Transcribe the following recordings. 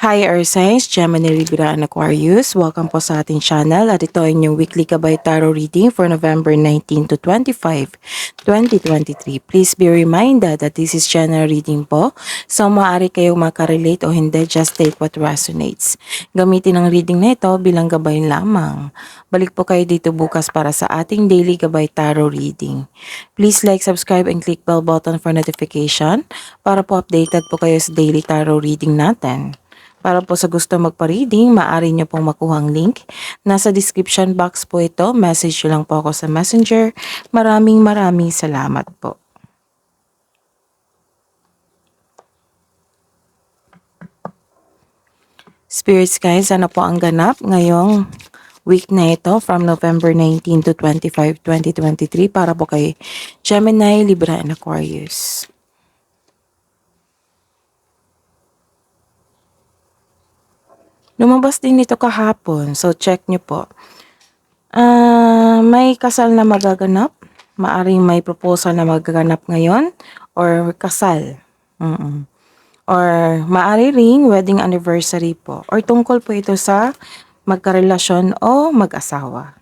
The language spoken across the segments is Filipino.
Hi Earth Signs, Gemini, Libra, and Aquarius. Welcome po sa ating channel at ito ay inyong weekly Gabay Tarot reading for November 19 to 25, 2023. Please be reminded that this is general reading po. So maaari kayong makarelate o hindi, just take what resonates. Gamitin ang reading na ito bilang gabay lamang. Balik po kayo dito bukas para sa ating daily Gabay Tarot reading. Please like, subscribe, and click bell button for notification para po updated po kayo sa daily tarot reading natin. Para po sa gusto magpa-reading, maaari nyo pong makuha ang link. Nasa description box po ito. Message nyo lang po ako sa Messenger. Maraming salamat po. Spirits guys, ano po ang ganap ngayong week na ito from November 19 to 25, 2023 para po kay Gemini, Libra, and Aquarius. Lumabas din dito kahapon, so check nyo po. May kasal na magaganap, maaring may proposal na magaganap ngayon, or kasal. Or maari ring wedding anniversary po, or tungkol po ito sa magkarelasyon o mag-asawa.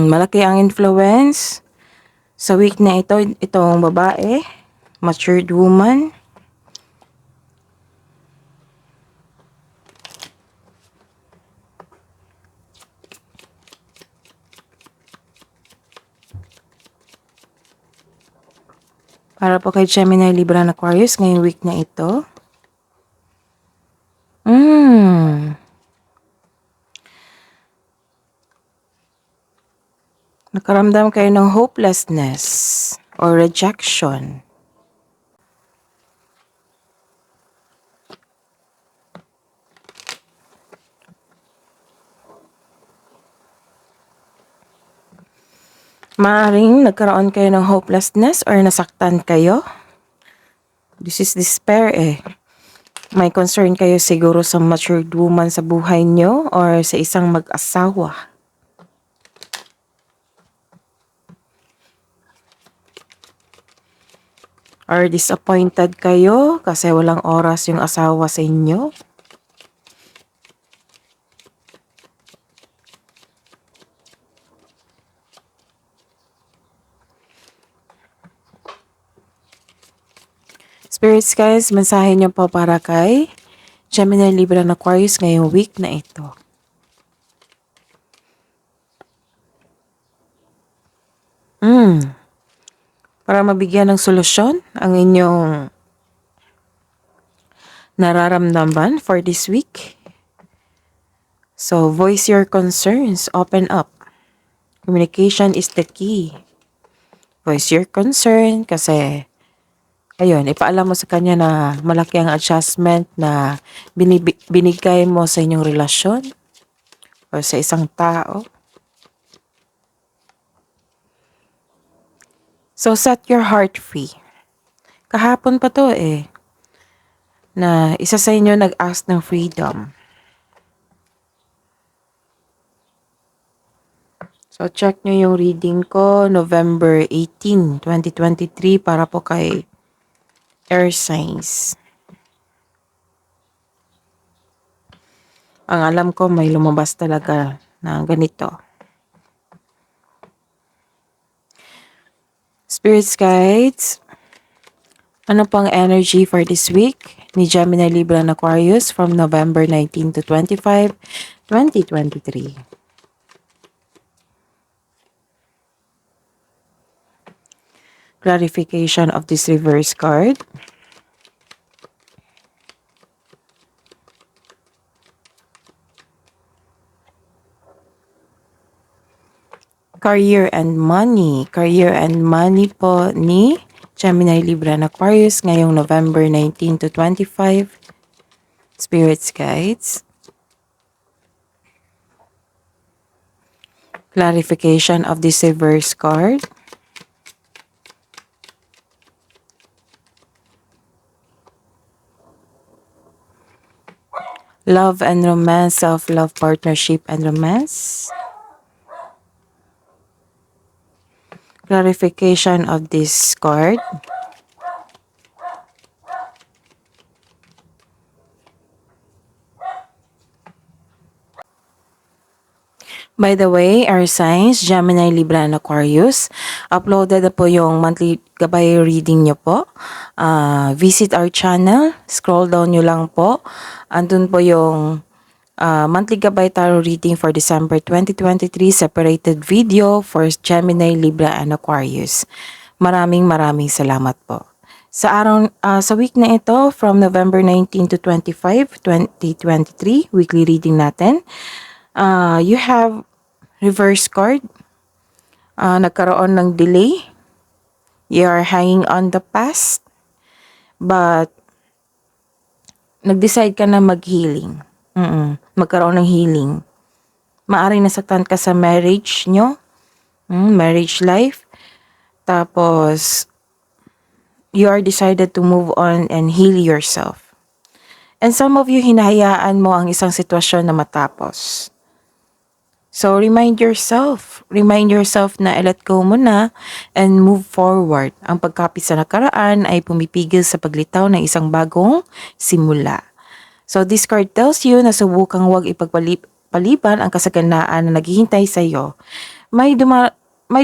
Malaki ang influence sa week na ito, itong babae, matured woman. Para po kay Gemini, Libra, and Aquarius ngayong week na ito. Nakaramdam kayo ng hopelessness or rejection. Maaring nagkaroon kayo ng hopelessness or nasaktan kayo. This is despair May concern kayo siguro sa matured woman sa buhay nyo or sa isang mag-asawa. Or disappointed kayo kasi walang oras yung asawa sa inyo. Spirits guys, mensahe nyo po para kay Gemini, Libra, and Aquarius ngayong week na ito. Para mabigyan ng solusyon ang inyong nararamdaman for this week. So, voice your concerns, open up. Communication is the key. Voice your concern kasi ayun, ipaalam mo sa kanya na malaki ang adjustment na binigay mo sa inyong relasyon o sa isang tao. So, set your heart free. Kahapon pa to na isa sa inyo nag-ask ng freedom. So, check nyo yung reading ko, November 18, 2023, para po kay Air Signs. Ang alam ko, may lumabas talaga na ganito. Spirits guides, ano pang energy for this week ni Gemini, Libra, and Aquarius from November 19 to 25, 2023. Clarification of this reverse card. Career and money. Career and money po ni Gemini, Libra, and Aquarius ngayong November 19 to 25. Spirits guides. Clarification of this reverse card. Love and romance, self-love, partnership, and romance. Clarification of this card. By the way, our signs, Gemini, Libra, and Aquarius, uploaded na po yung monthly gabay reading nyo po. Visit our channel, scroll down nyo lang po. Andun po yung monthly gabay tarot reading for December 2023, separated video for Gemini, Libra, and Aquarius. Maraming salamat po. Sa week na ito, from November 19 to 25, 2023, weekly reading natin. You have reverse card. Nagkaroon ng delay. You are hanging on the past. But, nag-decide ka na mag-healing. Magkaroon ng healing. Maaring nasaktan ka sa marriage nyo. Marriage life. Tapos, you are decided to move on and heal yourself. And some of you, hinahayaan mo ang isang sitwasyon na matapos. So, remind yourself na let go mo na and move forward. Ang pagkapit sa nakaraan ay pumipigil sa paglitaw ng isang bagong simula. So, this card tells you na subukang huwag ipagpaliban ang kasaganaan na naghihintay sa iyo. May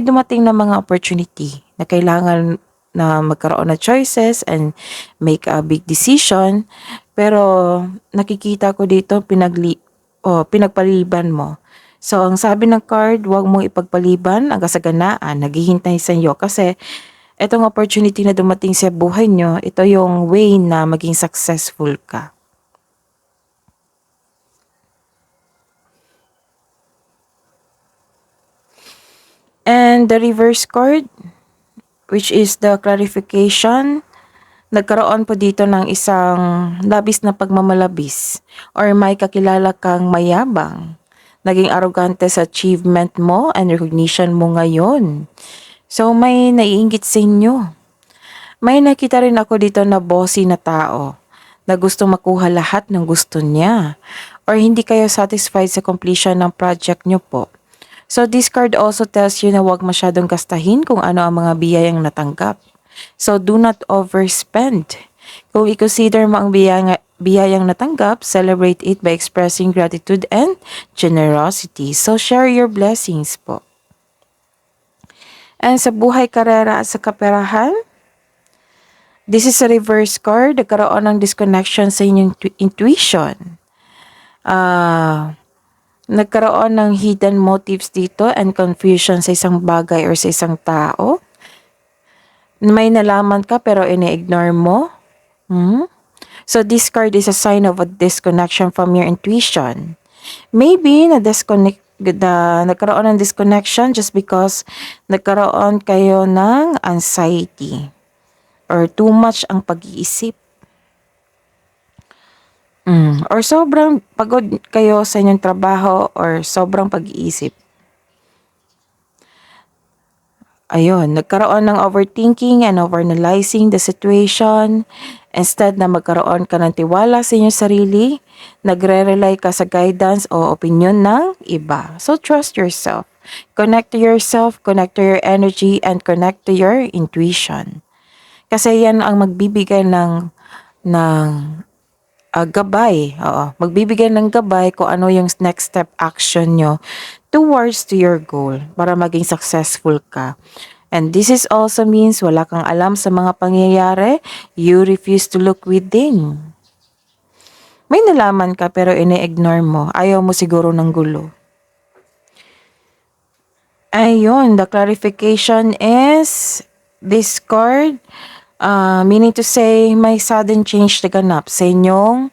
dumating na mga opportunity na kailangan na magkaroon ng choices and make a big decision. Pero nakikita ko dito pinagpaliban mo. So, ang sabi ng card, huwag mong ipagpaliban ang kasaganaan, naghihintay sa iyo. Kasi, itong opportunity na dumating sa buhay nyo, ito yung way na maging successful ka. And the reverse card, which is the clarification, nagkaroon po dito ng isang labis na pagmamalabis or may kakilala kang mayabang. Naging arrogante sa achievement mo and recognition mo ngayon. So, may naiinggit sa inyo. May nakita rin ako dito na bossy na tao na gusto makuha lahat ng gusto niya or hindi kayo satisfied sa completion ng project nyo po. So, this card also tells you na huwag masyadong gastahin kung ano ang mga biyayang natanggap. So, do not overspend. Kung i-consider mo ang biyayang natanggap, celebrate it by expressing gratitude and generosity. So, share your blessings po. And sa buhay, karera at sa kaperahan, this is a reverse card. Nagkaroon ng disconnection sa inyong intuition. Nagkaroon ng hidden motives dito and confusion sa isang bagay or sa isang tao. May nalaman ka pero ini-ignore mo. So, this card is a sign of a disconnection from your intuition. Maybe nagkaroon ng disconnection just because nagkaroon kayo ng anxiety or too much ang pag-iisip. Or sobrang pagod kayo sa inyong trabaho or sobrang pag-iisip. Ayun, nagkaroon ng overthinking and overanalyzing the situation. Instead na magkaroon ka ng tiwala sa inyong sarili, nagre-rely ka sa guidance o opinion ng iba. So, trust yourself. Connect to yourself, connect to your energy, and connect to your intuition. Kasi yan ang magbibigay ng gabay. Magbibigay ng gabay kung ano yung next step action nyo towards to your goal para maging successful ka. And this is also means wala kang alam sa mga pangyayari, you refuse to look within. May nalaman ka pero ini-ignore mo, ayaw mo siguro ng gulo. Ayun, the clarification is this card, meaning to say may sudden change na ganap sa inyong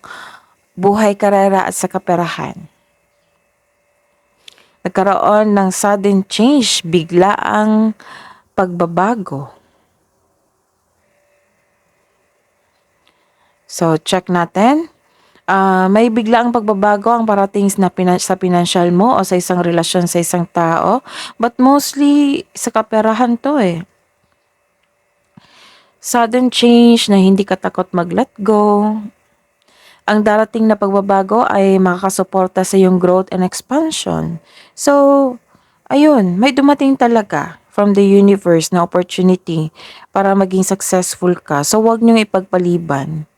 buhay, karera at sa kaperahan. Nagkaroon ng sudden change, bigla ang pagbabago. So, check natin. May bigla ang pagbabago ang parating sa financial mo o sa isang relasyon sa isang tao. But mostly, sa kaperahan to eh. Sudden change na hindi ka takot mag-let go. Ang darating na pagbabago ay makakasuporta sa iyong growth and expansion. So, ayun, may dumating talaga from the universe na opportunity para maging successful ka. So, huwag niyong ipagpaliban.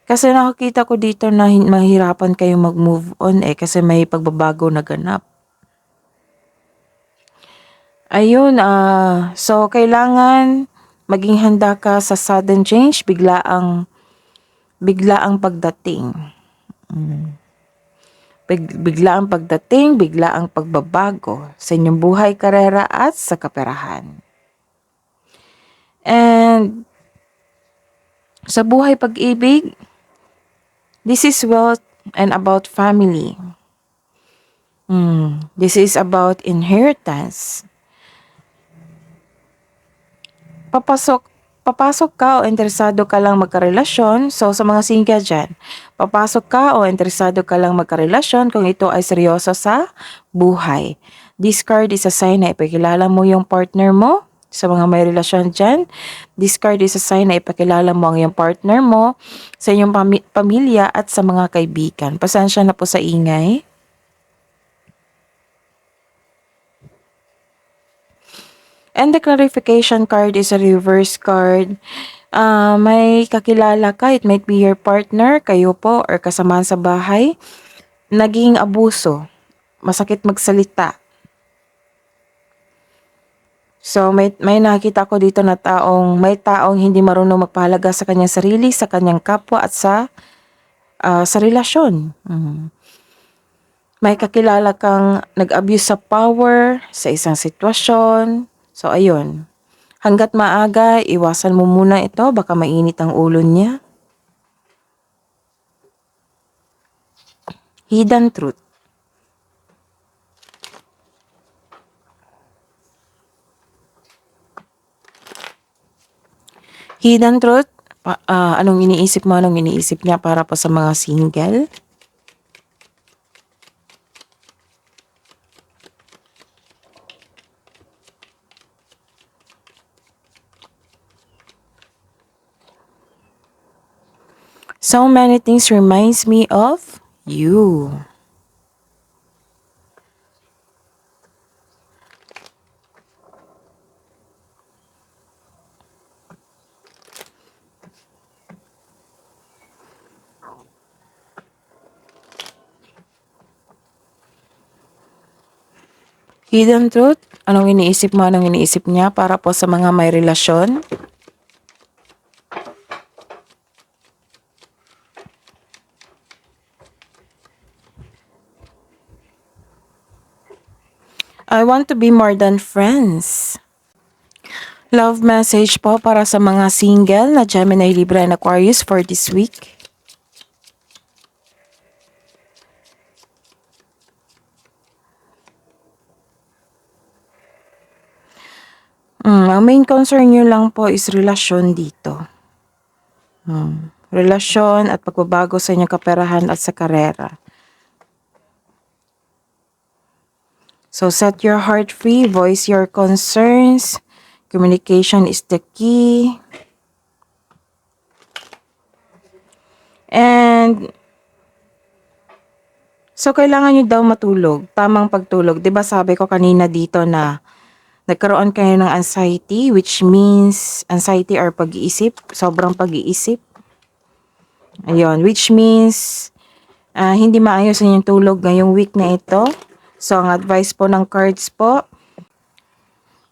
Kasi nakakita ko dito na mahirapan kayong mag-move on kasi may pagbabago na ganap. Ayun, so kailangan maging handa ka sa sudden change, biglaang pagdating. Biglaang pagdating, biglaang pagbabago sa inyong buhay, karera at sa kaperahan. And sa buhay pag-ibig, this is wealth and about family. This is about inheritance. Papasok ka o interesado ka lang magkarelasyon. So, sa mga single dyan, papasok ka o interesado ka lang magkarelasyon kung ito ay seryoso sa buhay. This card is a sign na ipakilala mo yung partner mo. Sa mga may relasyon dyan, this card is a sign na ipakilala mo ang iyong partner mo sa iyong pamilya at sa mga kaibigan. Pasensya na po sa ingay. And the clarification card is a reverse card. May kakilala ka, it might be your partner, kayo po, or kasamahan sa bahay, naging abuso, masakit magsalita. So, may nakita ko dito na may taong hindi marunong magpahalaga sa kanyang sarili, sa kanyang kapwa, at sa relasyon. May kakilala kang nag-abuse sa power sa isang sitwasyon. So, ayun. Hanggat maaga, iwasan mo muna ito, baka mainit ang ulo niya. Hidden truth. Hidden truth, anong iniisip mo, anong iniisip niya para po sa mga single? So many things reminds me of you. Hidden truth, anong iniisip mo, anong iniisip niya para po sa mga may relasyon? I want to be more than friends. Love message po para sa mga single na Gemini, Libra, and Aquarius for this week. Ang main concern nyo lang po is relasyon dito. Relasyon at pagbabago sa inyong kaperahan at sa karera. So set your heart free, voice your concerns. Communication is the key. And so kailangan nyo daw matulog, tamang pagtulog. 'Di ba sabi ko kanina dito na nagkaroon kayo ng anxiety, which means anxiety or pag-iisip, sobrang pag-iisip. Ayun, which means hindi maayos ang inyong tulog ngayong week na ito. So, ang advice po ng cards po,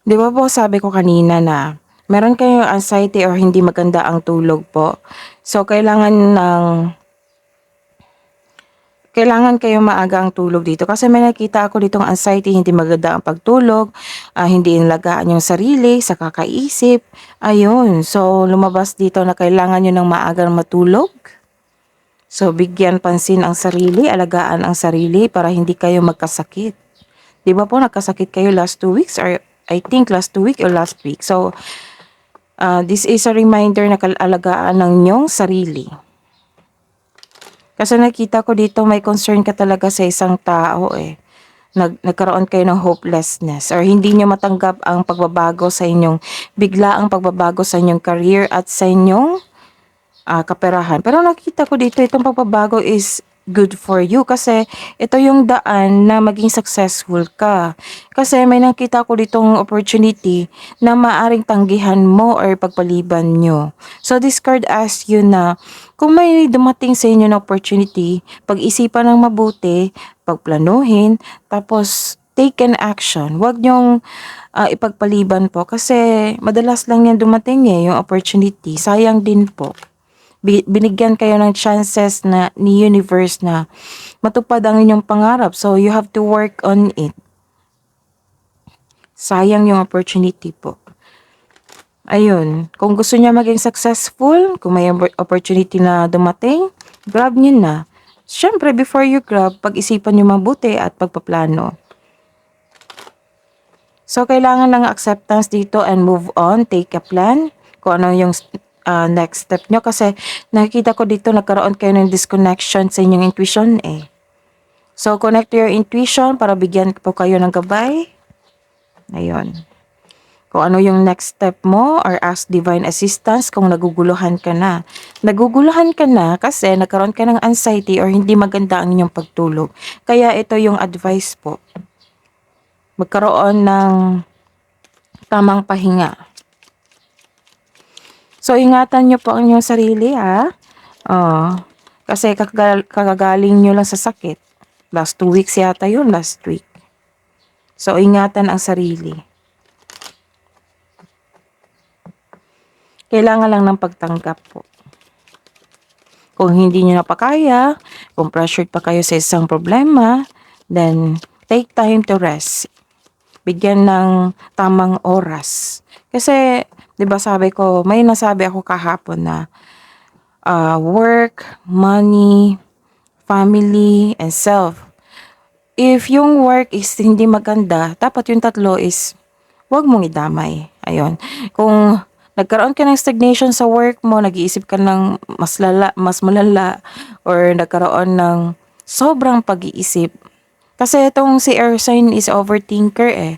di ba po sabi ko kanina na meron kayong anxiety or hindi maganda ang tulog po. So, kailangan kayong maaga ang tulog dito. Kasi may nakita ako ditong anxiety, hindi maganda ang pagtulog, hindi inalagaan yung sarili sa kakaisip. Ayun, so lumabas dito na kailangan nyo ng maagang matulog. So, bigyan pansin ang sarili, alagaan ang sarili para hindi kayo magkasakit. Di ba po nagkasakit kayo last 2 weeks or I think last 2 week or last week. So, this is a reminder na alagaan ng inyong sarili. Kasi nakita ko dito may concern ka talaga sa isang tao nagkaroon kayo ng hopelessness or hindi nyo matanggap ang pagbabago sa inyong, bigla ang pagbabago sa inyong career at sa inyong kaperahan. Pero nakita ko dito itong pagbabago is good for you kasi ito yung daan na maging successful ka. Kasi may nakita ko ditong opportunity na maaring tanggihan mo or pagpaliban nyo. So this card asks you na kung may dumating sa inyo na opportunity, pag-isipan ng mabuti, pagplanuhin, tapos take an action. Huwag nyong ipagpaliban po kasi madalas lang yan dumating yung opportunity. Sayang din po. Binigyan kayo ng chances na ni universe na matupad ang inyong pangarap. So, you have to work on it. Sayang yung opportunity po. Ayun, kung gusto niya maging successful, kung may opportunity na dumating, grab niyo na. Siyempre, before you grab, pag-isipan niyo mabuti at pagpaplano. So, kailangan lang acceptance dito and move on, take a plan, kung ano yung next step nyo. Kasi nakikita ko dito nagkaroon kayo ng disconnection sa inyong intuition eh. So, connect to your intuition para bigyan po kayo ng gabay. Ayun. Kung ano yung next step mo or ask divine assistance kung naguguluhan ka na. Naguguluhan ka na kasi nagkaroon ka ng anxiety or hindi maganda ang inyong pagtulog. Kaya ito yung advice po. Magkaroon ng tamang pahinga. So, ingatan nyo po ang inyong sarili ha. Kasi kakagaling nyo lang sa sakit. Last 2 weeks yata yun, last week. So, ingatan ang sarili. Kailangan lang ng pagtanggap po. Kung hindi nyo napakaya, kung pressured pa kayo sa isang problema, then take time to rest. Bigyan ng tamang oras. Kasi, di ba sabi ko, may nasabi ako kahapon na work, money, family, and self. If yung work is hindi maganda, dapat yung tatlo is huwag mong idamay. Ayun. Kung nagkaroon ka ng stagnation sa work mo, nag-iisip ka ng mas malala, or nagkaroon ng sobrang pag-iisip. Kasi itong si air sign is overthinker eh.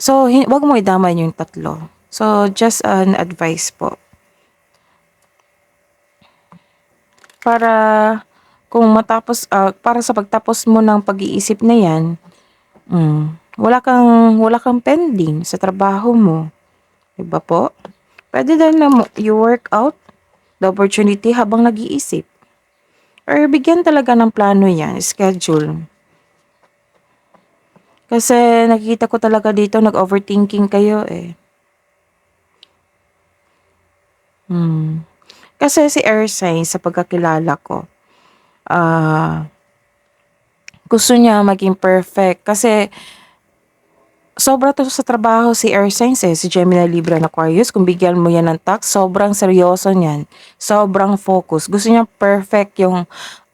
So, wag mo idamay yung tatlo. So, just an advice po. Para kung matapos, para sa pagtapos mo ng pag-iisip na yan, wala kang pending sa trabaho mo. Diba po? Pwede din na you work out the opportunity habang nag-iisip. Or bigyan talaga ng plano yan, schedule. Kasi nakikita ko talaga dito, nag-overthinking kayo eh. Kasi si air sign sa pagkakilala ko, gusto niya maging perfect. Kasi sobra to sa trabaho si air signs eh, si Gemini, Libra, and Aquarius. Kung bigyan mo yan ng task, sobrang seryoso niyan. Sobrang focus. Gusto niya perfect yung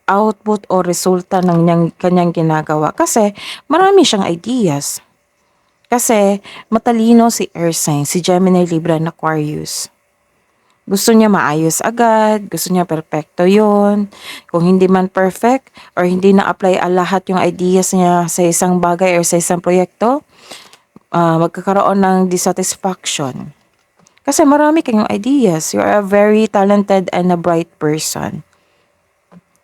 output o resulta ng kanyang ginagawa. Kasi marami siyang ideas. Kasi matalino si air sign, si Gemini, Libra, and Aquarius. Gusto niya maayos agad, gusto niya perfecto yon. Kung hindi man perfect or hindi na-apply lahat yung ideas niya sa isang bagay or sa isang proyekto, magkakaroon ng dissatisfaction. Kasi marami kayong ideas. You are a very talented and a bright person.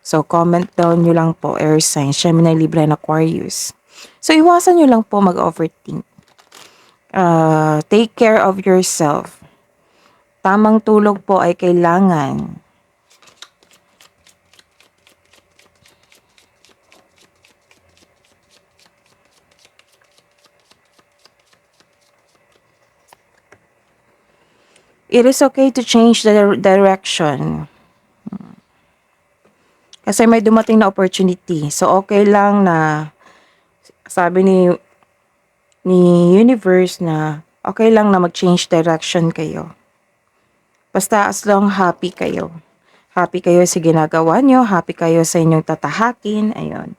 So, comment down nyo lang po, air sign, Gemini, Libra, and Aquarius. So, iwasan nyo lang po mag-overthink. Take care of yourself. Tamang tulog po ay kailangan. It is okay to change the direction. Kasi may dumating na opportunity. So, okay lang na sabi ni universe na okay lang na mag-change direction kayo. Basta as long happy kayo. Happy kayo sa ginagawa nyo, happy kayo sa inyong tatahakin, ayun.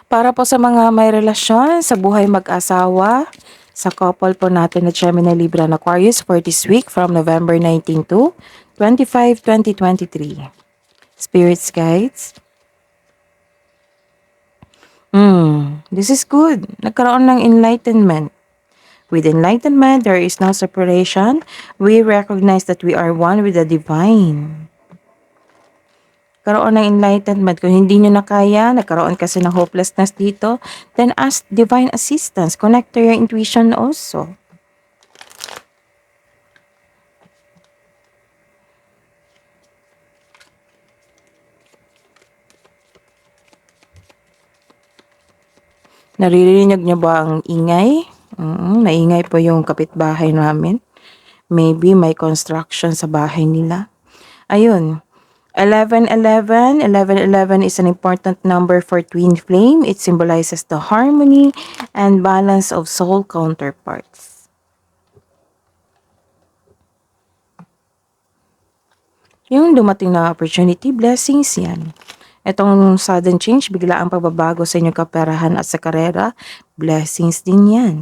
Para po sa mga may relasyon, sa buhay mag-asawa, sa couple po natin na Gemini, Libra, and Aquarius for this week from November 19 to 25, 2023. Spirits guides. This is good. Nagkaroon ng enlightenment. With enlightenment, there is no separation. We recognize that we are one with the divine. Karoon ng enlightenment. Kung hindi nyo na kaya, nagkaroon kasi ng hopelessness dito, then ask divine assistance. Connect to your intuition also. Naririnig nyo ba ang ingay? Maingay po yung kapitbahay namin. Maybe may construction sa bahay nila. Ayun. 1111. 1111 is an important number for twin flame. It symbolizes the harmony and balance of soul counterparts. Yung dumating na opportunity, blessings yan. Itong sudden change, bigla ang pagbabago sa inyong kaperahan at sa karera, blessings din yan.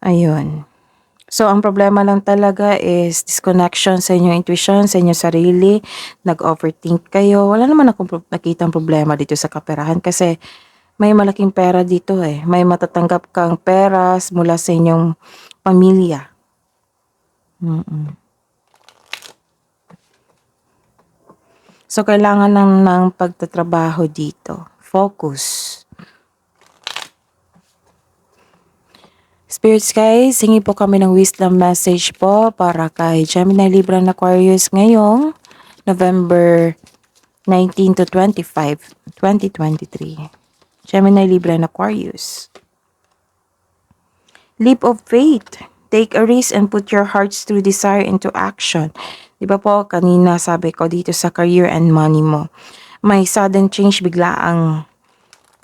Ayun. So, ang problema lang talaga is disconnection sa inyong intuition, sa inyong sarili. Nag-overthink kayo. Wala naman akong nakitang problema dito sa kaperahan kasi may malaking pera dito eh. May matatanggap kang peras mula sa inyong pamilya. So, kailangan lang ng pagtatrabaho dito. Focus. Spirits guys, hingi po kami ng wisdom message po para kay Gemini, Libra, and Aquarius ngayong November 19 to 25, 2023. Gemini, Libra, and Aquarius. Leap of faith. Take a risk and put your heart's true desire into action. Di ba po, kanina sabi ko dito sa career and money mo. May sudden change, bigla ang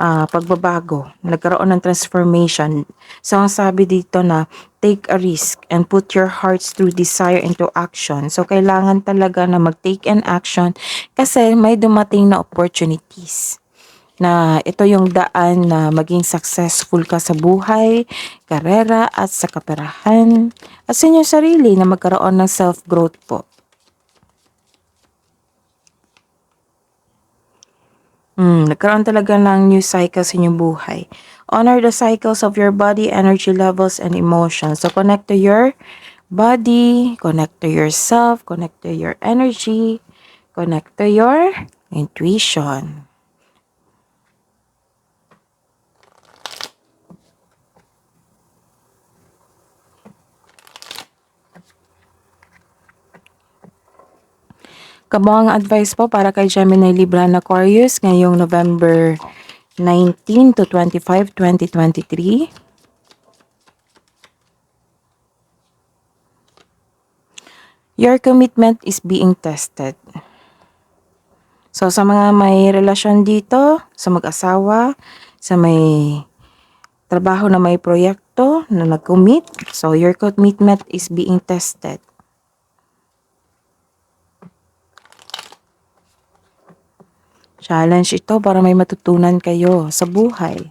pagbabago, nagkaroon ng transformation. So, ang sabi dito na, take a risk and put your heart's true desire into action. So, kailangan talaga na mag-take an action kasi may dumating na opportunities na ito yung daan na maging successful ka sa buhay, karera at sa kaperahan at sa inyong sarili na magkaroon ng self-growth po. Nagkaroon talaga ng new cycle sa inyong buhay. Honor the cycles of your body, energy levels, and emotions. So, connect to your body, connect to yourself, connect to your energy, connect to your intuition. Kabuang advice po para kay Gemini, Libra, and Aquarius ngayong November 19 to 25, 2023. Your commitment is being tested. So, sa mga may relasyon dito, sa mag-asawa, sa may trabaho na may proyekto na nag-commit, so your commitment is being tested. Challenge ito para may matutunan kayo sa buhay.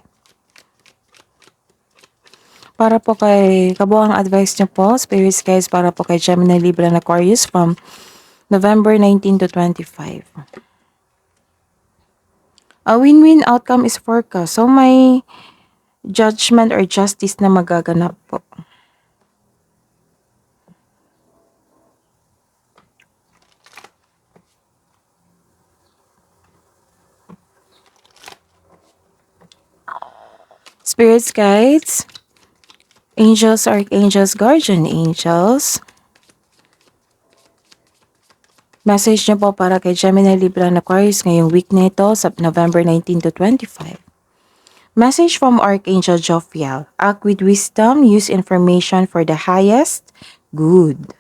Para po kay kabuang advice niyo po, spirits guys, para po kay Gemini, Libra, and Aquarius from November 19 to 25. A win-win outcome is forecast. So may judgment or justice na magaganap po. Spirits guides, angels, archangels, guardian angels. Message niyo po para kay Gemini, Libra, and Aquarius ngayong week na ito sa November 19 to 25. Message from Archangel Jophiel. Act with wisdom, use information for the highest good.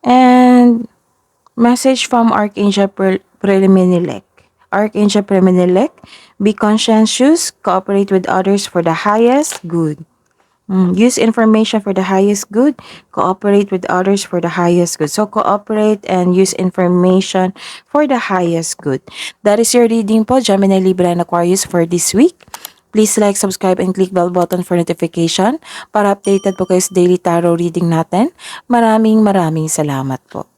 And message from Archangel Premenilek. Archangel Premenilek, be conscientious, cooperate with others for the highest good. Use information for the highest good. Cooperate with others for the highest good. So, cooperate and use information for the highest good. That is your reading po, Gemini, Libra, and Aquarius for this week. Please like, subscribe, and click bell button for notification para updated po kayo sa daily tarot reading natin. Maraming salamat po.